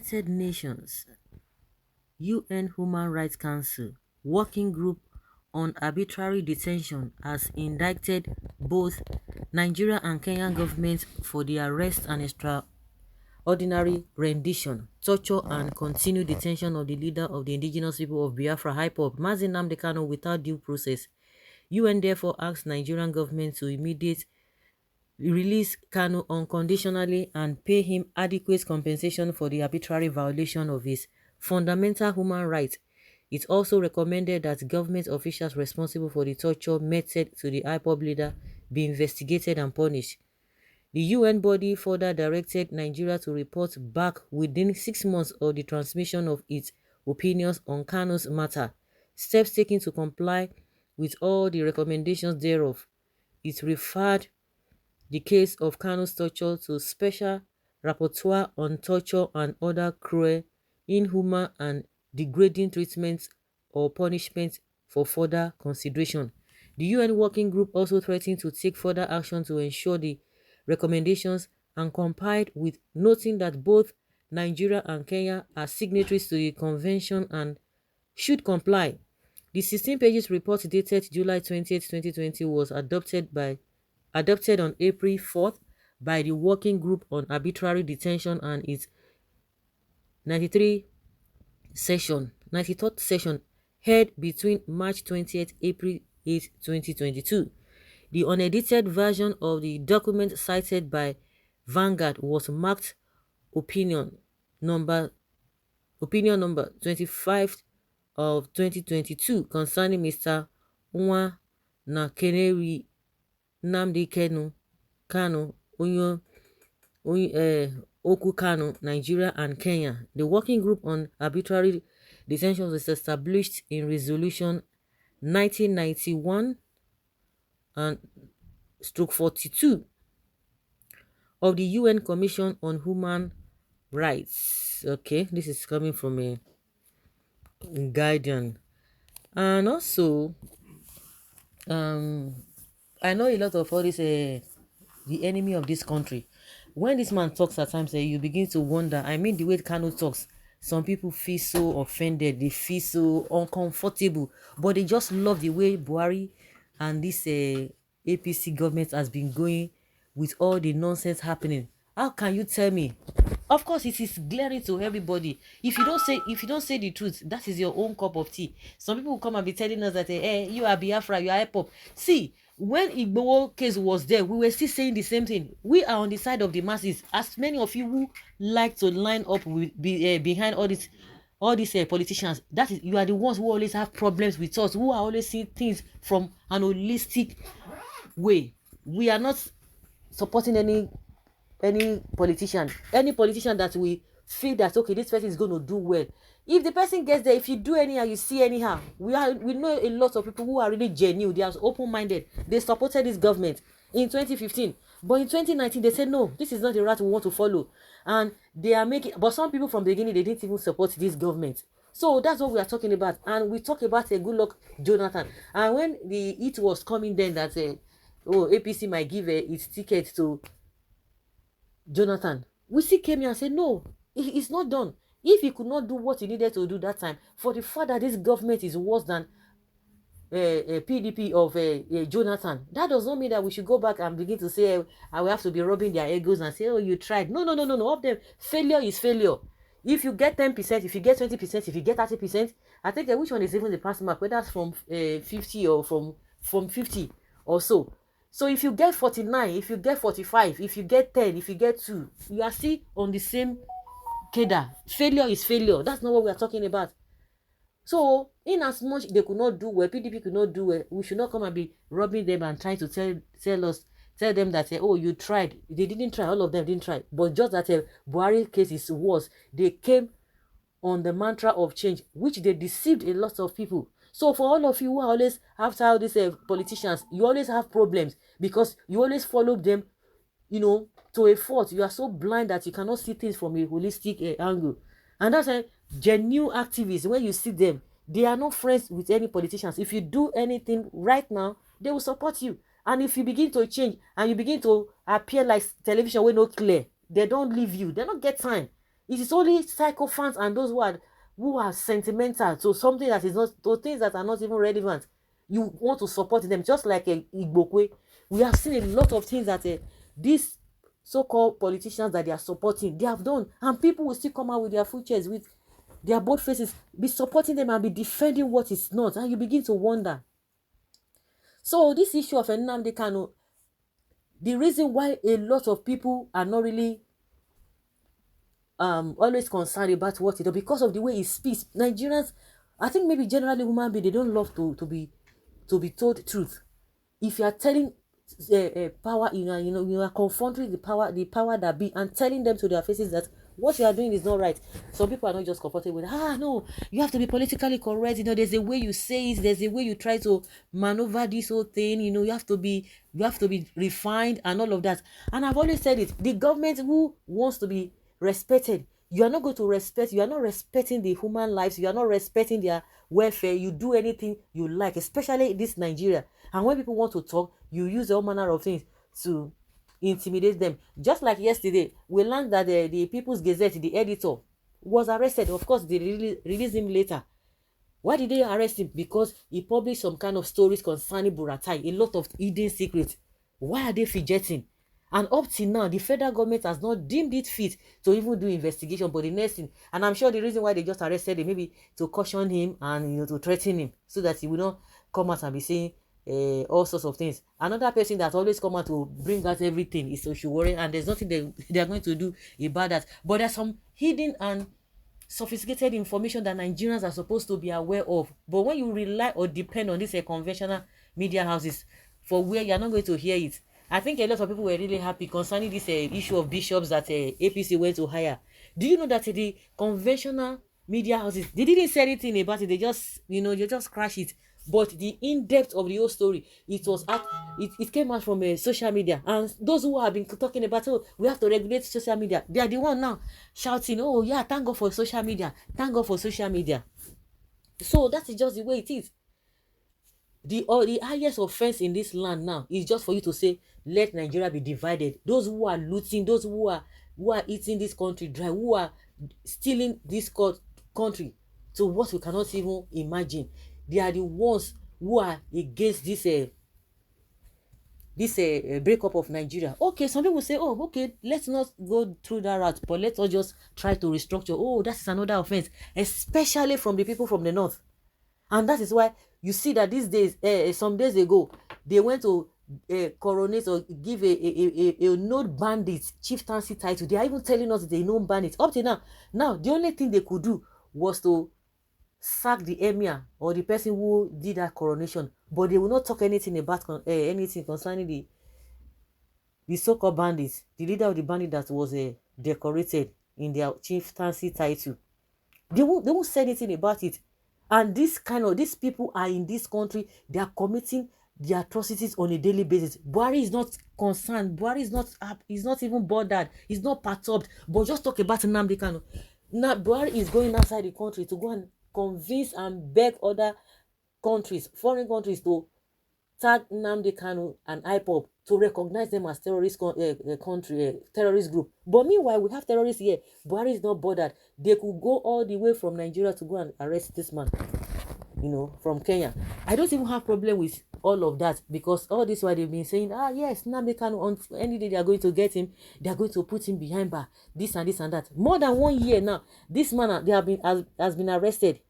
United Nations UN Human Rights Council Working Group on Arbitrary Detention has indicted both Nigeria and Kenyan governments for the arrest and extraordinary rendition, torture and continued detention of the leader of the indigenous people of Biafra, IPOB, Nnamdi Kanu, without due process. UN therefore asks Nigerian government to immediately release Kanu unconditionally and pay him adequate compensation for the arbitrary violation of his fundamental human rights. It also recommended that government officials responsible for the torture meted to the IPOB leader be investigated and punished. The UN body further directed Nigeria to report back within 6 months of the transmission of its opinions on Kanu's matter, steps taken to comply with all the recommendations thereof. It referred the case of Kanu's torture to Special Rapporteur on Torture and Other Cruel, Inhuman and Degrading Treatment or Punishment for further consideration. The UN Working Group also threatened to take further action to ensure the recommendations and complied with, noting that both Nigeria and Kenya are signatories to the convention and should comply. The 16 pages report dated July 20th, 2020 was adopted on April 4th by the Working Group on Arbitrary Detention and its 93 93rd session held between March 20th April 8, 2022. The unedited version of the document cited by Vanguard was marked opinion number 25 of 2022 concerning Mr. Nwa Nakeneri Nnamdi Kanu, Oku Kanu, Nigeria and Kenya. The Working Group on Arbitrary Detention was established in Resolution 1991 and stroke 42 of the UN Commission on Human Rights. Okay, this is coming from a Guardian. And also, I know a lot of all this, the enemy of this country. When this man talks at times, you begin to wonder. I mean, the way Kanu talks, some people feel so offended. They feel so uncomfortable. But they just love the way Buhari and this APC government has been going with all the nonsense happening. How can you tell me? Of course, it is glaring to everybody. If you don't say the truth, that is your own cup of tea. Some people will come and be telling us that, hey, you are Biafra, you are IPOB. See, when Igboho case was there, we were still saying the same thing. We are on the side of the masses. As many of you who like to line up with behind all these politicians, that is, you are the ones who always have problems with us, who are always seeing things from an holistic way. We are not supporting any politician that we feel that, okay, this person is going to do well. If the person gets there, if you do anyhow, you see anyhow, we know a lot of people who are really genuine. They are open-minded. They supported this government in 2015, but in 2019 they said no, this is not the route we want to follow, and they are making. But some people from the beginning, they didn't even support this government. So that's what we are talking about, and we talk about a good luck Jonathan. And when it was coming then that APC might give its ticket to Jonathan, we still came here and said no, it's not done. If he could not do what he needed to do that time, for the fact that this government is worse than PDP of Jonathan, that does not mean that we should go back and begin to say I will have to be rubbing their egos and say, oh, you tried. No. Of them, failure is failure. If you get 10%, if you get 20%, if you get 30%, I think which one is even the pass mark, whether it's from 50 or from 50 or so. So if you get 49, if you get 45, if you get 10, if you get 2, you are still on the same cadre. Failure is failure. That's not what we are talking about. So, in as much they could not do well, PDP could not do well, we should not come and be robbing them and trying to tell them that, oh, you tried. They didn't try. All of them didn't try. But just that Buhari case is worse. They came on the mantra of change, which they deceived a lot of people. So for all of you who are always after all these politicians, you always have problems because you always follow them, to a fault. You are so blind that you cannot see things from a holistic angle. And that's a genuine activist. When you see them, they are not friends with any politicians. If you do anything right now, they will support you. And if you begin to change and you begin to appear like television, we're not clear, they don't leave you. They don't get time. It is only psychophants and those who are sentimental to something that is not, to things that are not even relevant. You want to support them, just like a Igbokwe. We have seen a lot of things that these so-called politicians that they are supporting, they have done, and people will still come out with their full chairs, with their both faces, be supporting them and be defending what is not, and you begin to wonder. So this issue of Nnamdi Kanu, the reason why a lot of people are not really always concerned about what he does, because of the way he speaks. Nigerians, I think maybe generally human beings, they don't love to be told truth. If you are telling power, you are confronting the power that be, and telling them to their faces that what you are doing is not right. Some people are not just comfortable with, no, you have to be politically correct. There's a way you say it, there's a way you try to maneuver this whole thing. You have to be refined and all of that. And I've always said it, the government who wants to be respected, you are not going to respect, you are not respecting the human lives, you are not respecting their welfare. You do anything you like, especially this Nigeria. And when people want to talk, you use all manner of things to intimidate them. Just like yesterday, we learned that the People's Gazette, the editor, was arrested. Of course, they released him later. Why did they arrest him? Because he published some kind of stories concerning Buratai, a lot of hidden secrets. Why are they fidgeting? And up till now, the federal government has not deemed it fit to even do investigation. But the next thing, and I'm sure the reason why they just arrested him, maybe to caution him and to threaten him, so that he will not come out and be saying all sorts of things. Another person that always come out to bring out everything is Oshiwore, and there's nothing they are going to do about that. But there's some hidden and sophisticated information that Nigerians are supposed to be aware of. But when you rely or depend on these conventional media houses for where you're not going to hear it, I think a lot of people were really happy concerning this issue of bishops that APC went to hire. Do you know that the conventional media houses, they didn't say anything about it, they just they just crash it. But the in-depth of the whole story, it came out from social media. And those who have been talking about, oh, we have to regulate social media, they are the one now shouting, oh yeah, thank God for social media, thank God for social media. So that is just the way it is. The highest offense in this land now is just for you to say, let Nigeria be divided. Those who are looting, those who are eating this country dry, who are stealing this country to what we cannot even imagine, they are the ones who are against this breakup of Nigeria. Okay, some people say, oh, okay, let's not go through that route, but let's all just try to restructure. Oh, that's another offense, especially from the people from the north. And that is why you see that these days, some days ago, they went to coronate or give a known bandit chieftaincy title. They are even telling us they know bandits. Up to now, the only thing they could do was to sack the emir or the person who did that coronation, but they will not talk anything about anything concerning the so-called bandits, the leader of the bandit that was decorated in their chieftaincy title. They won't say anything about it. And these people are in this country, they are committing the atrocities on a daily basis. Buhari is not concerned. Buhari is not he's not even bothered. He's not perturbed. But just talk about Nnamdi Kanu. Now Buhari is going outside the country to go and convince and beg other countries, foreign countries, to tag Nnamdi Kanu and IPOB to recognize them as terrorist terrorist group. But meanwhile, we have terrorists here. Buhari is not bothered. They could go all the way from Nigeria to go and arrest this man, from Kenya. I don't even have problem with all of that, because all this while they've been saying, yes, Nnamdi Kanu, on any day they are going to get him, they are going to put him behind bar, this and this and that. More than 1 year now, this man has been arrested.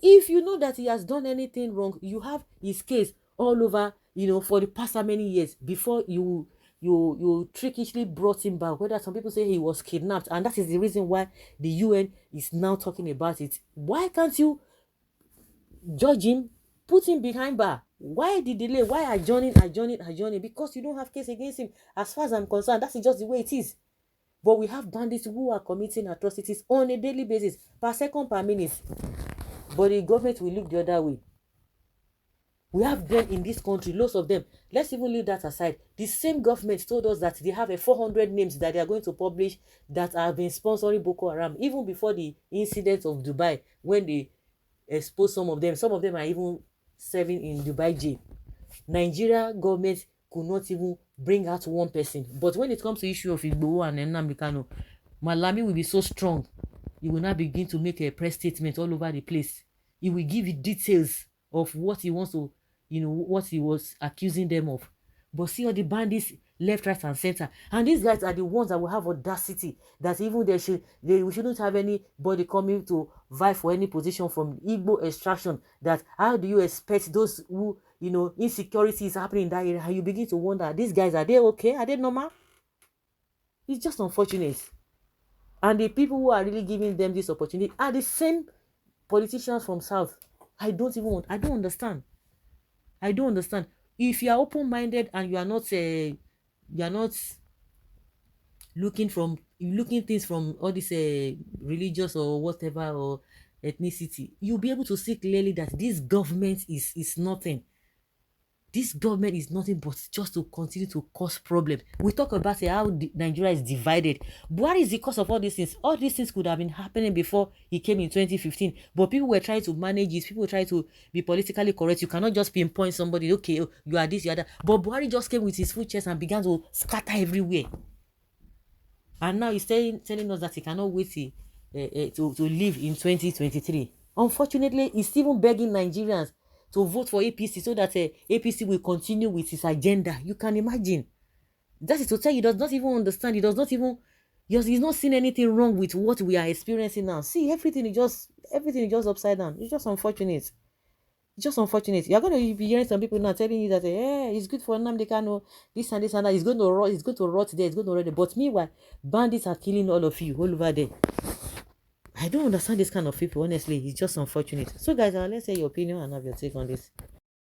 If you know that he has done anything wrong, you have his case all over, for the past how many years before you trickishly brought him back. Whether some people say he was kidnapped, and that is the reason why the UN is now talking about it. Why can't you judge him, put him behind bar? Why the delay? Why adjourning? Because you don't have case against him. As far as I'm concerned, that's just the way it is. But we have bandits who are committing atrocities on a daily basis, per second, per minute. But the government will look the other way. We have them in this country, lots of them. Let's even leave that aside. The same government told us that they have 400 names that they are going to publish that have been sponsoring Boko Haram, even before the incident of Dubai, when they exposed some of them. Some of them are even serving in Dubai jail. Nigeria government could not even bring out one person. But when it comes to issue of Igboho and Nnamdi Kanu, Malami will be so strong. He will now begin to make a press statement all over the place. He will give you details of what he wants to, what he was accusing them of. But see all the bandits left, right, and center. And these guys are the ones that will have audacity that even we shouldn't have anybody coming to vie for any position from Igbo extraction. That how do you expect those who, insecurity is happening in that area? And you begin to wonder, these guys, are they okay? Are they normal? It's just unfortunate. And the people who are really giving them this opportunity are the same politicians from South. I don't understand. I don't understand. If you are open-minded and you are not looking things from all this religious or whatever or ethnicity, you'll be able to see clearly that this government is nothing. This government is nothing but just to continue to cause problems. We talk about how Nigeria is divided. What is the cause of all these things? All these things could have been happening before he came in 2015. But people were trying to manage it. People were trying to be politically correct. You cannot just pinpoint somebody, okay, you are this, you are that. But Buhari just came with his full chest and began to scatter everywhere. And now he's telling us that he cannot wait to live in 2023. Unfortunately, he's even begging Nigerians to vote for APC so that APC will continue with his agenda. You can imagine. That is to tell you, he does not even understand. He does not even, he's not seeing anything wrong with what we are experiencing now. See, everything is just upside down. It's just unfortunate. It's just unfortunate. You're going to be hearing some people now telling you that, it's good for Nnamdi Kanu, this and this and that. He's going to rot there. He's going to rot there. But meanwhile, bandits are killing all of you all over there. I don't understand this kind of people, honestly. It's just unfortunate. So, guys, let's say your opinion and have your take on this.